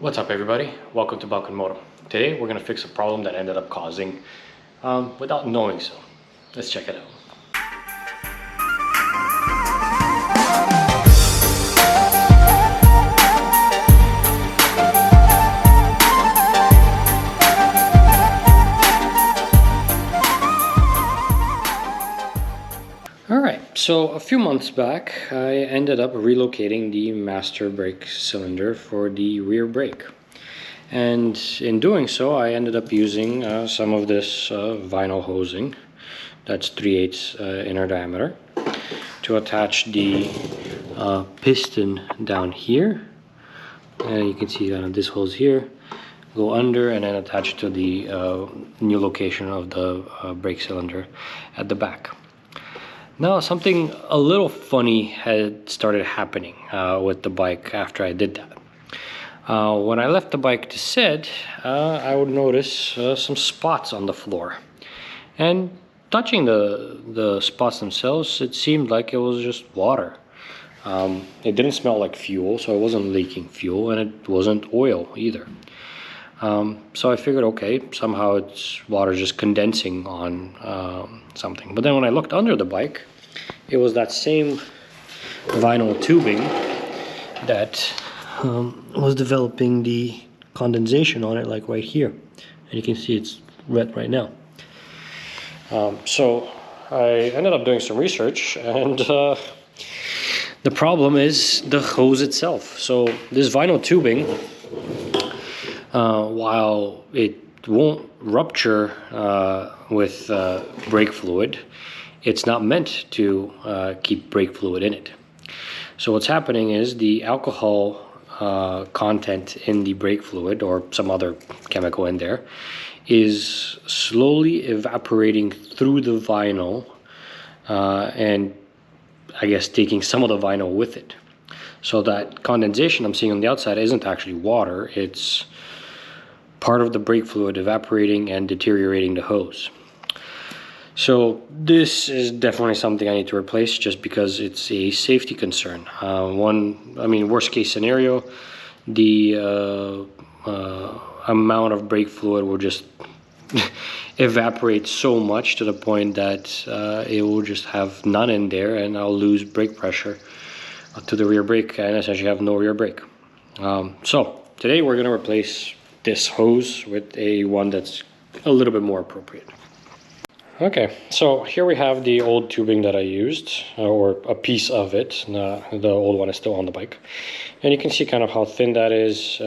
What's up everybody? Welcome to Balkan Moto. Today we're going to fix a problem that ended up causing without knowing so. Let's check it out. Alright, so a few months back I ended up relocating the master brake cylinder for the rear brake. And in doing so I ended up using some of this vinyl hosing that's 3/8 inner diameter to attach the piston down here. And you can see this hose here, go under and then attach it to the new location of the brake cylinder at the back. Now something a little funny had started happening with the bike after I did that. When I left the bike to sit, I would notice some spots on the floor. And touching the spots themselves, it seemed like it was just water. It didn't smell like fuel, so it wasn't leaking fuel, and it wasn't oil either. So I figured, okay, somehow it's water just condensing on something. But then when I looked under the bike, it was that same vinyl tubing that was developing the condensation on it, like right here. And you can see it's red right now. So I ended up doing some research, and the problem is the hose itself. So this vinyl tubing, while it won't rupture with brake fluid, it's not meant to keep brake fluid in it. So what's happening is the alcohol content in the brake fluid, or some other chemical in there, is slowly evaporating through the vinyl and I guess taking some of the vinyl with it. So that condensation I'm seeing on the outside isn't actually water, it's part of the brake fluid evaporating and deteriorating the hose. So this is definitely something I need to replace, just because it's a safety concern. Worst case scenario, the amount of brake fluid will just evaporate so much to the point that it will just have none in there, and I'll lose brake pressure to the rear brake and essentially have no rear brake. So today we're going to replace this hose with one that's a little bit more appropriate. Okay, so here we have the old tubing that I used, or a piece of it. The old one is still on the bike, and you can see kind of how thin that is.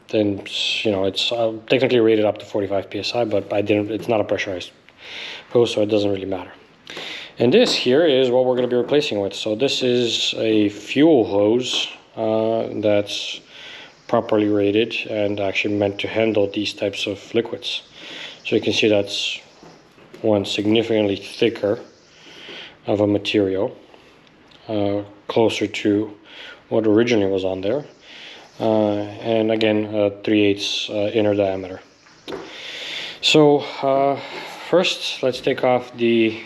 Then it's technically rated up to 45 psi, but it's not a pressurized hose, so it doesn't really matter. And this here is what we're going to be replacing with. So this is a fuel hose that's properly rated and actually meant to handle these types of liquids. So you can see that's one significantly thicker of a material, closer to what originally was on there, and again 3/8 inner diameter. So first let's take off the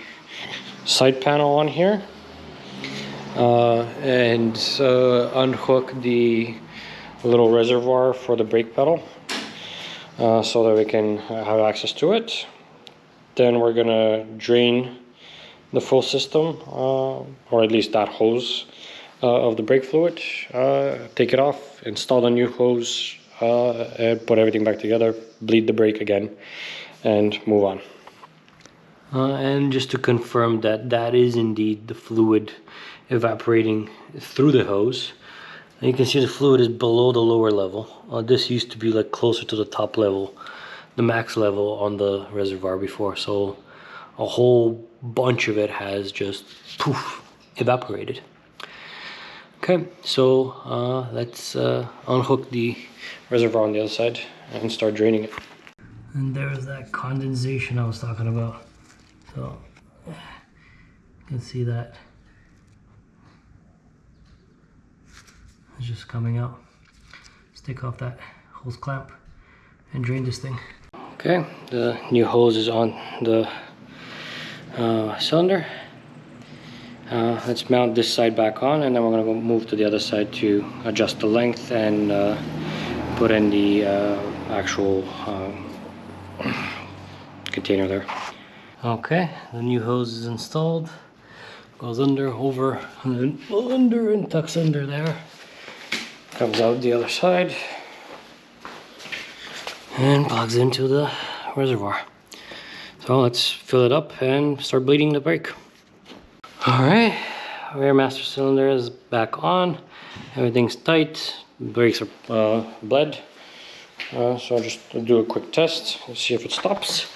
side panel on here and unhook the little reservoir for the brake pedal so that we can have access to it. Then we're gonna drain the full system, or at least that hose of the brake fluid, take it off, install the new hose, and put everything back together, bleed the brake again, and move on. And just to confirm that is indeed the fluid evaporating through the hose. And you can see the fluid is below the lower level. This used to be like closer to the top level, the max level on the reservoir before, so a whole bunch of it has just poof evaporated. Okay, so let's unhook the reservoir on the other side and start draining it. And there's that condensation I was talking about. So you can see that it's just coming out. Let's take off that hose clamp and drain this thing. Okay, the new hose is on the cylinder. Let's mount this side back on, and then we're going to go move to the other side to adjust the length and put in the actual container there. Okay, the new hose is installed. Goes under, over, and then under and tucks under there. Comes out the other side and plugs into the reservoir. So let's fill it up and start bleeding the brake. All right, rear master cylinder is back on. Everything's tight. Brakes are bled. So I'll just do a quick test. Let's see if it stops.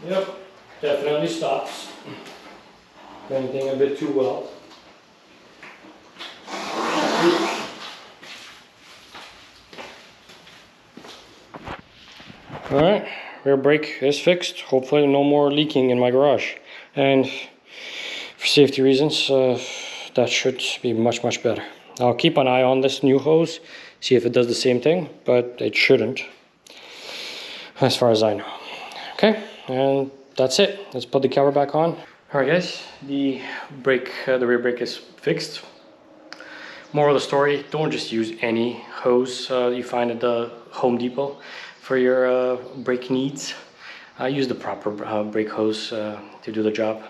Yep, definitely stops. If anything, a bit too well. Alright, rear brake is fixed. Hopefully no more leaking in my garage. And for safety reasons, that should be much better. I'll keep an eye on this new hose, see if it does the same thing, but it shouldn't, as far as I know. Okay, and that's it. Let's put the cover back on. Alright guys, the rear brake is fixed. Moral of the story, don't just use any hose you find at the Home Depot for your brake needs. Use the proper brake hose to do the job.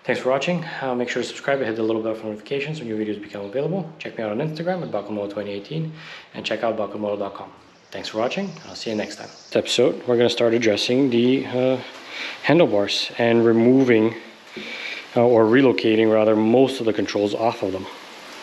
Thanks for watching. Make sure to subscribe and hit the little bell for notifications when new videos become available. Check me out on Instagram at BalkanMoto2018 and check out BalkanMoto.com. Thanks for watching. I'll see you next time. This episode, we're going to start addressing the handlebars and removing or relocating rather most of the controls off of them.